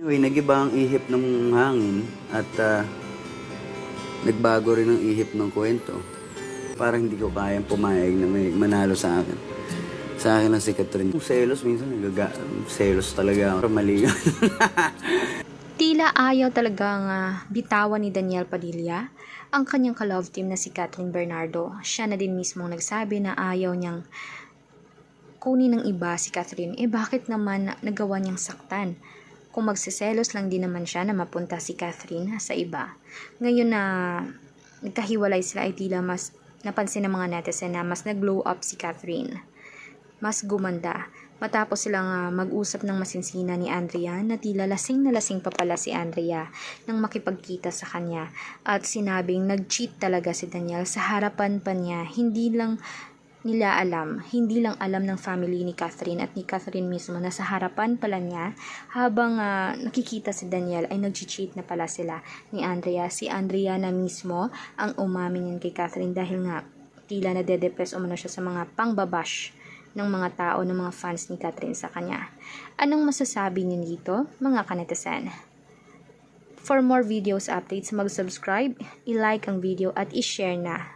Anyway, nag-iba ang ihip ng hangin at nagbago rin ang ihip ng kwento. Parang hindi ko kayang pumayag na may manalo sa akin. Sa akin lang si Catherine. Yung selos, minsan selos talaga ako. Mali yun. Tila ayaw talagang bitawan ni Daniel Padilla ang kanyang ka-love team na si Catherine Bernardo. Siya na din mismo nagsabi na ayaw niyang kunin ng iba si Catherine. Bakit naman nagawa niyang saktan? Kung magsiselos lang din naman siya na mapunta si Catherine sa iba. Ngayon na nagkahiwalay sila ay tila mas napansin ng mga netizen na mas nag-glow up si Catherine. Mas gumanda. Matapos silang mag-usap ng masinsina ni Andrea na tila lasing na lasing pa pala si Andrea nang makipagkita sa kanya at sinabing nag-cheat talaga si Daniel sa harapan pa niya. Hindi lang alam ng family ni Catherine at ni Catherine mismo na sa harapan pala niya habang nakikita si Daniel ay nag-cheat na pala sila ni Andrea. Si Andrea na mismo ang umamin yan kay Catherine dahil nga tila nade-depress umano siya sa mga pangbabash ng mga tao, ng mga fans ni Catherine sa kanya. Anong masasabi niyo dito, mga kanetizen? For more videos updates, mag-subscribe, i-like ang video at i-share na.